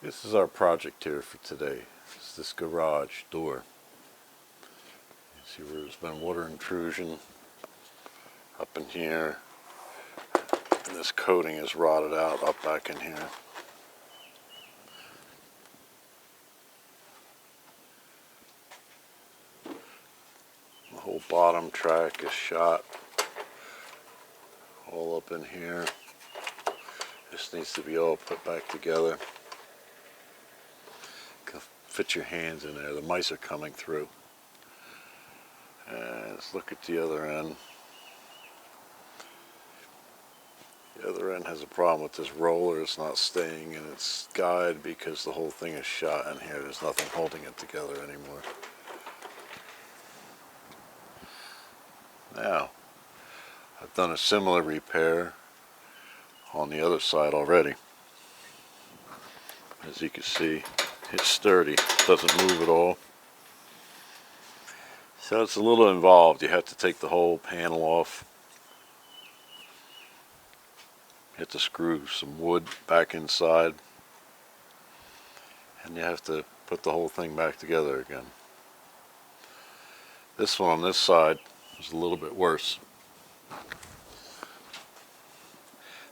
This is our project here for today. It's this garage door. You see where there's been water intrusion up in here, and this coating is rotted out up back in here. The whole bottom track is shot all up in here. This needs to be all put back together. Fit your hands in there. The mice are coming through. And let's look at the other end. The other end has a problem with this roller. It's not staying in its guide because the whole thing is shot in here. There's nothing holding it together anymore. Now, I've done a similar repair on the other side already. As you can see, it's sturdy, doesn't move at all. So it's a little involved. You have to take the whole panel off. You have to screw some wood back inside. And you have to put the whole thing back together again. This one on this side is a little bit worse.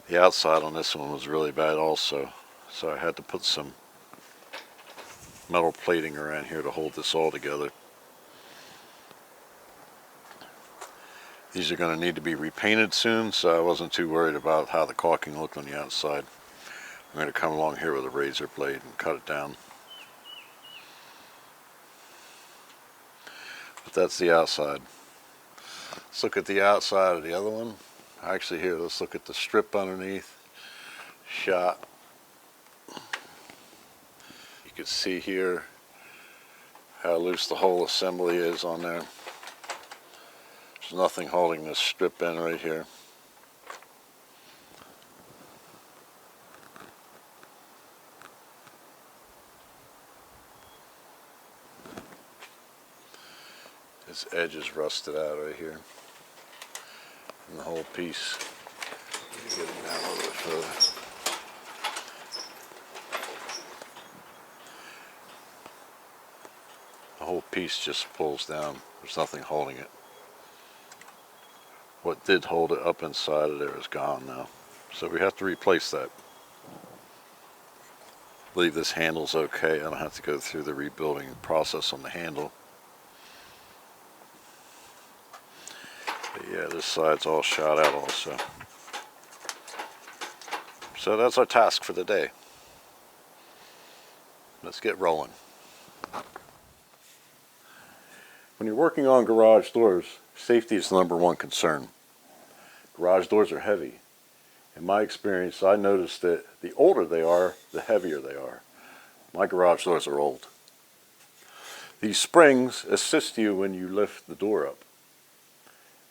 The outside on this one was really bad also. So I had to put some metal plating around here to hold this all together. These are going to need to be repainted soon, so I wasn't too worried about how the caulking looked on the outside. I'm going to come along here with a razor blade and cut it down. But that's the outside. Let's look at the outside of the other one. Actually here, let's look at the strip underneath. Shot. You can see here how loose the whole assembly is on there. There's nothing holding this strip in right here. This edge is rusted out right here. And the whole piece. Get it down a little bit further. The whole piece just pulls down. There's nothing holding it. What did hold it up inside of there is gone now. So we have to replace that. I believe this handle's okay. I don't have to go through the rebuilding process on the handle. But yeah, this side's all shot out also. So that's our task for the day. Let's get rolling. When you're working on garage doors, safety is the #1 concern. Garage doors are heavy. In my experience, I noticed that the older they are, the heavier they are. My garage doors are old. These springs assist you when you lift the door up.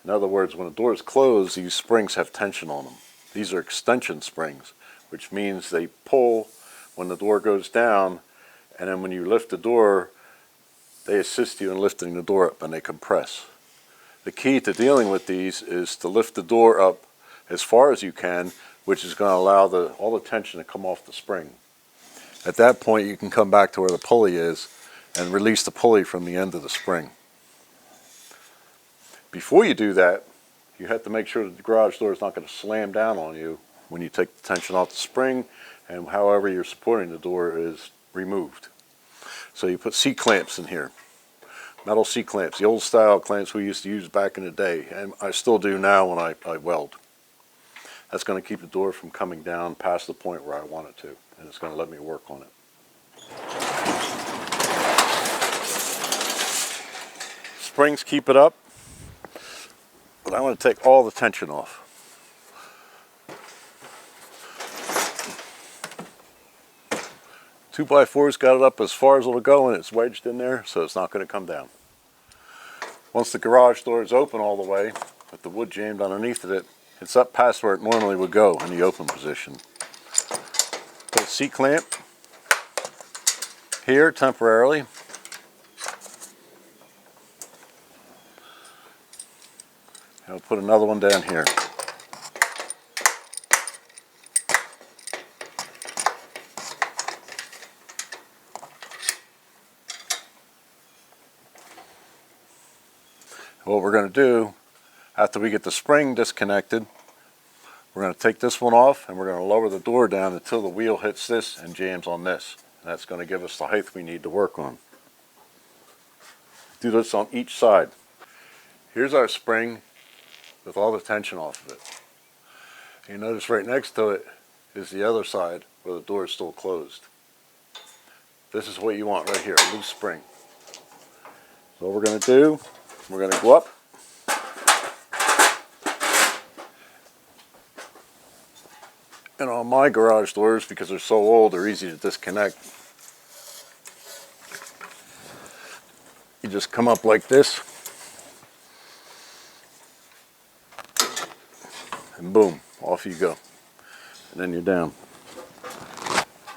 In other words, when the door is closed, these springs have tension on them. These are extension springs, which means they pull when the door goes down, and then when you lift the door, they assist you in lifting the door up and they compress. The key to dealing with these is to lift the door up as far as you can, which is going to allow all the tension to come off the spring. At that point, you can come back to where the pulley is and release the pulley from the end of the spring. Before you do that, you have to make sure that the garage door is not going to slam down on you when you take the tension off the spring, and however you're supporting the door is removed. So you put C-clamps in here, metal C-clamps, the old style clamps we used to use back in the day, and I still do now when I weld. That's going to keep the door from coming down past the point where I want it to, and it's going to let me work on it. Springs keep it up, but I want to take all the tension off. Two by fours got it up as far as it'll go, and it's wedged in there, so it's not going to come down. Once the garage door is open all the way, with the wood jammed underneath it, it's up past where it normally would go in the open position. Put a C-clamp here temporarily. I'll put another one down here. What we're going to do, after we get the spring disconnected, we're going to take this one off and we're going to lower the door down until the wheel hits this and jams on this. And that's going to give us the height we need to work on. Do this on each side. Here's our spring with all the tension off of it. You notice right next to it is the other side where the door is still closed. This is what you want right here, a loose spring. So what we're going to do, we're going to go up. And on my garage doors, because they're so old, they're easy to disconnect. You just come up like this. And boom, off you go. And then you're down.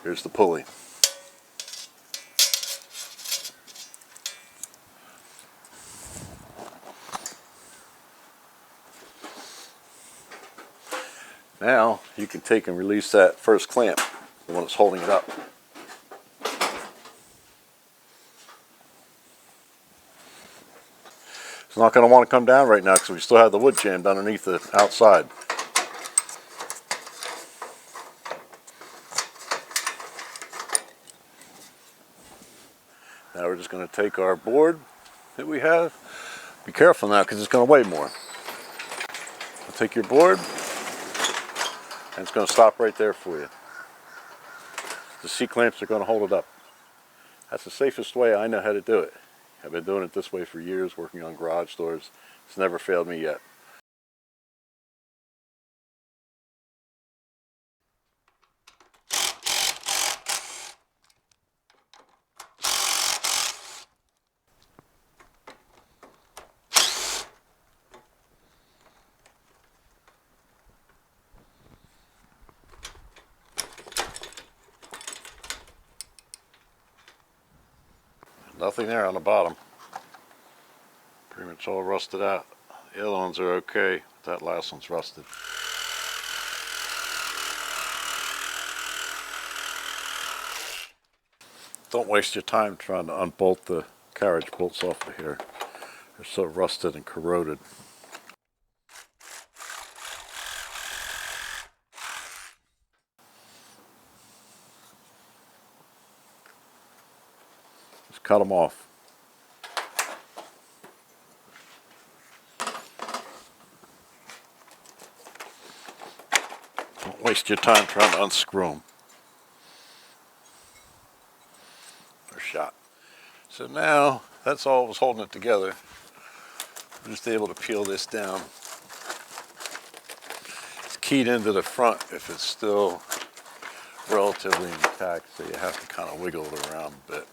Here's the pulley. Now you can take and release that first clamp, the one that's holding it up. It's not going to want to come down right now because we still have the wood jammed underneath the outside. Now we're just going to take our board that we have. Be careful now because it's going to weigh more. Take your board and it's going to stop right there for you. The C-clamps are going to hold it up. That's the safest way I know how to do it. I've been doing it this way for years, working on garage doors. It's never failed me yet. Nothing there on the bottom. Pretty much all rusted out. The other ones are okay, but that last one's rusted. Don't waste your time trying to unbolt the carriage bolts off of here. They're so rusted and corroded. Just cut them off. Don't waste your time trying to unscrew them. They're shot. So now, that's all that was holding it together. I'm just able to peel this down. It's keyed into the front if it's still relatively intact, so you have to kind of wiggle it around a bit.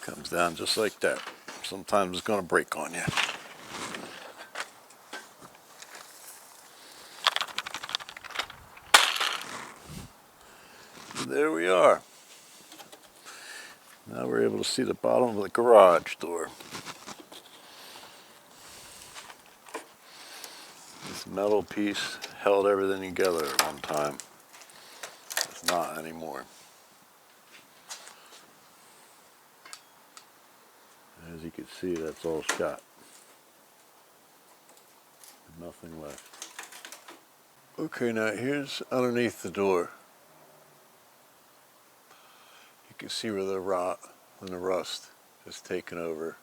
Comes down just like that. Sometimes it's going to break on you. There we are. Now we're able to see the bottom of the garage door. This metal piece held everything together at one time. It's not anymore. As you can see, that's all shot. Nothing left. Okay, now here's underneath the door. You can see where the rot and the rust is taken over.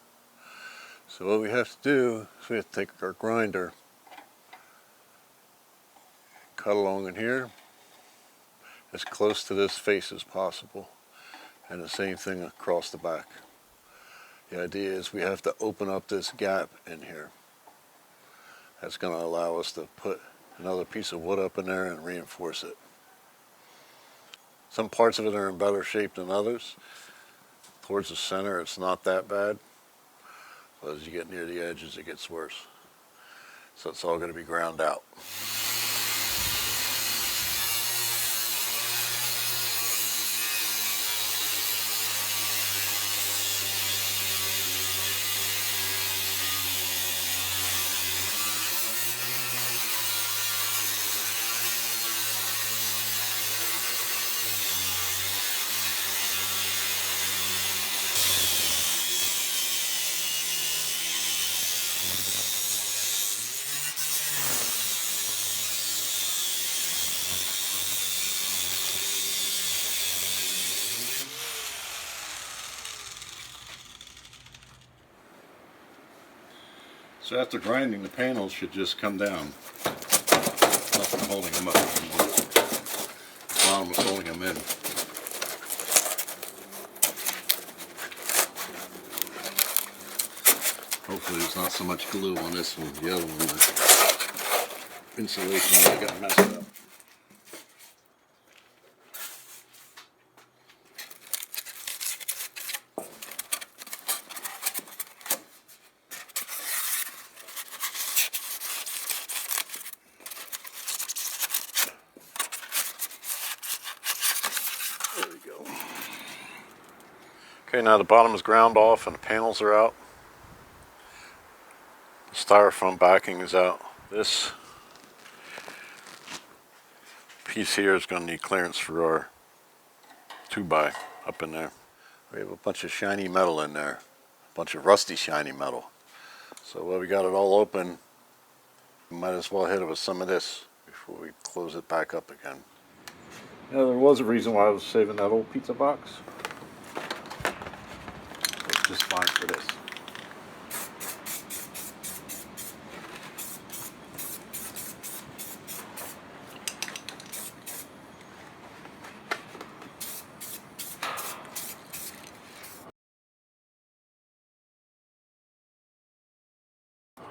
So what we have to do is we have to take our grinder, cut along in here as close to this face as possible, and the same thing across the back. The idea is we have to open up this gap in here. That's going to allow us to put another piece of wood up in there and reinforce it. Some parts of it are in better shape than others. Towards the center it's not that bad, but as you get near the edges it gets worse. So it's all going to be ground out. So after grinding, the panels should just come down. Nothing holding them up anymore. The bottom was holding them in. Hopefully there's not so much glue on this one. The other one, the insulation really got messed up. There we go. Okay, now the bottom is ground off and the panels are out. The styrofoam backing is out. This piece here is going to need clearance for our 2x up in there. We have a bunch of shiny metal in there, a bunch of rusty shiny metal. So while we got it all open, we might as well hit it with some of this before we close it back up again. Now there was a reason why I was saving that old pizza box. It's just fine for this.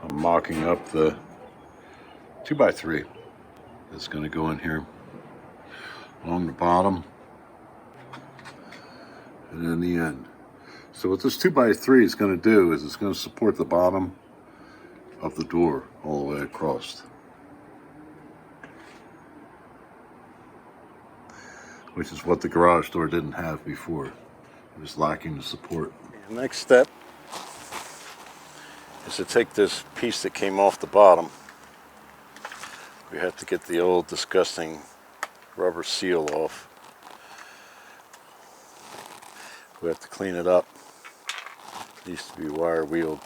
I'm mocking up the 2x3 that's going to go in here along the bottom and in the end. So what this 2x3 is going to do is it's going to support the bottom of the door all the way across, which is what the garage door didn't have before. It was lacking the support. The next step is to take this piece that came off the bottom. We have to get the old disgusting rubber seal off. We have to clean it up. It used to be wire wheeled.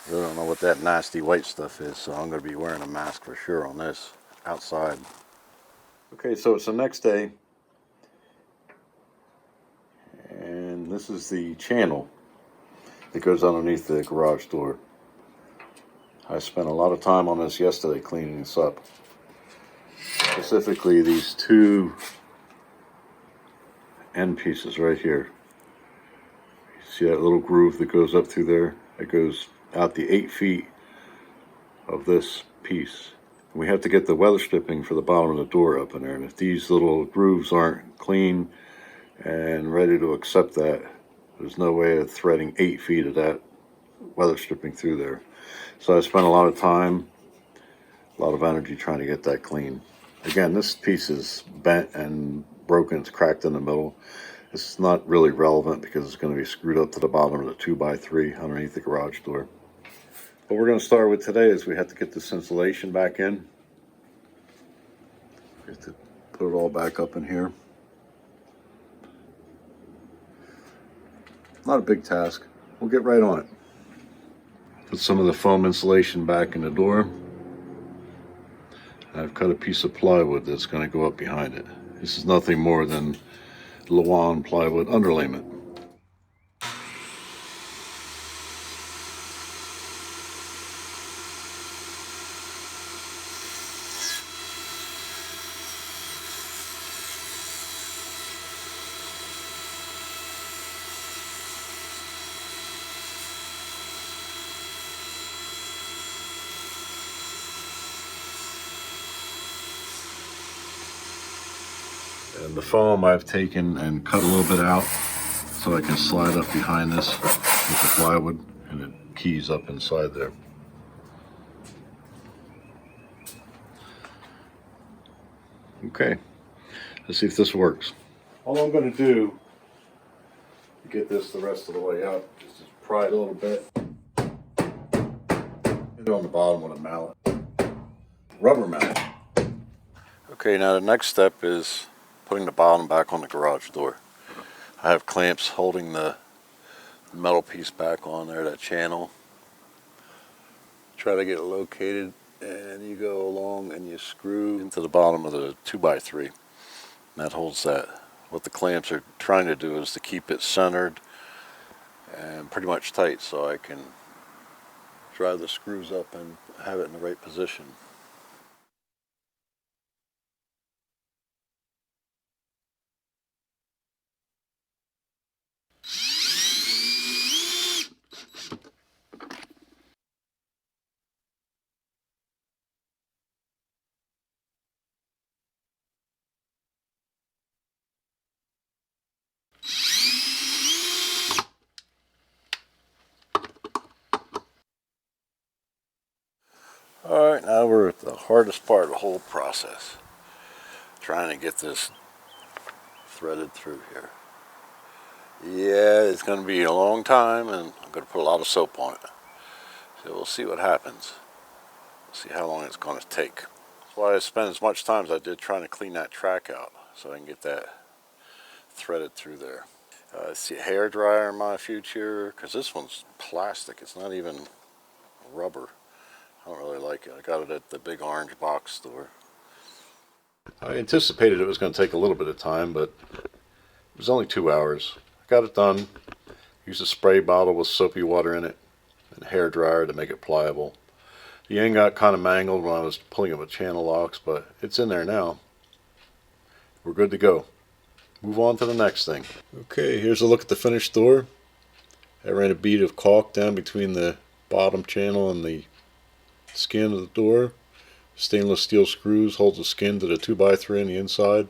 I don't know what that nasty white stuff is, so I'm going to be wearing a mask for sure on this outside. Okay, so it's the next day, and this is the channel that goes underneath the garage door. I spent a lot of time on this yesterday cleaning this up. Specifically these two end pieces right here. See that little groove that goes up through there? It goes out the 8 feet of this piece. We have to get the weather stripping for the bottom of the door up in there, and if these little grooves aren't clean and ready to accept that, there's no way of threading 8 feet of that weather stripping through there. So I spent a lot of time, a lot of energy trying to get that clean. Again, this piece is bent and broken, it's cracked in the middle. It's not really relevant because it's going to be screwed up to the bottom of the 2x3 underneath the garage door. What we're going to start with today is we have to get this insulation back in. We have to put it all back up in here. Not a big task. We'll get right on it. Put some of the foam insulation back in the door. I've cut a piece of plywood that's going to go up behind it. This is nothing more than Lawan plywood underlayment. And the foam I've taken and cut a little bit out so I can slide up behind this with the plywood, and it keys up inside there. Okay, let's see if this works. All I'm going to do to get this the rest of the way up is just pry it a little bit. Hit it on the bottom with a mallet. Rubber mallet. Okay, now the next step is putting the bottom back on the garage door. I have clamps holding the metal piece back on there, that channel. Try to get it located, and you go along and you screw into the bottom of the 2x3. That holds that. What the clamps are trying to do is to keep it centered and pretty much tight so I can drive the screws up and have it in the right position. Alright, now we're at the hardest part of the whole process. Trying to get this threaded through here. Yeah, it's going to be a long time, and I'm going to put a lot of soap on it. So we'll see what happens. See how long it's going to take. That's why I spent as much time as I did trying to clean that track out so I can get that threaded through there. See a hair dryer in my future, because this one's plastic. It's not even rubber. I don't really like it. I got it at the big orange box store. I anticipated it was going to take a little bit of time, but it was only 2 hours. I got it done. Used a spray bottle with soapy water in it and a hair dryer to make it pliable. The end got kind of mangled when I was pulling it with channel locks, but it's in there now. We're good to go. Move on to the next thing. Okay, here's a look at the finished door. I ran a bead of caulk down between the bottom channel and the skin of the door. Stainless steel screws hold the skin to the 2x3 on the inside.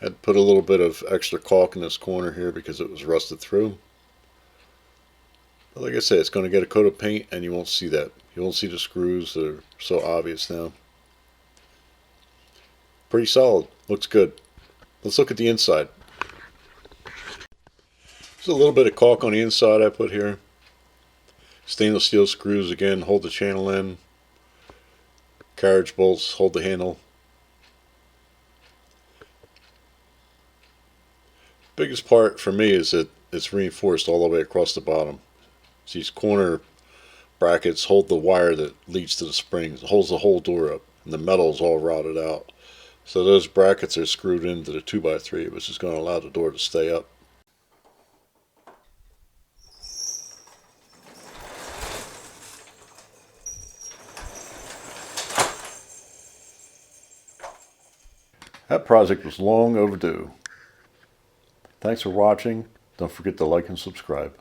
Had to put a little bit of extra caulk in this corner here because it was rusted through. But like I said, it's going to get a coat of paint and you won't see that. You won't see the screws. They're so obvious now. Pretty solid. Looks good. Let's look at the inside. There's a little bit of caulk on the inside I put here. Stainless steel screws again hold the channel in. Carriage bolts hold the handle. Biggest part for me is that it's reinforced all the way across the bottom. These corner brackets hold the wire that leads to the springs. It holds the whole door up, and the metal is all rotted out. So those brackets are screwed into the 2x3, which is going to allow the door to stay up. That project was long overdue. Thanks for watching. Don't forget to like and subscribe.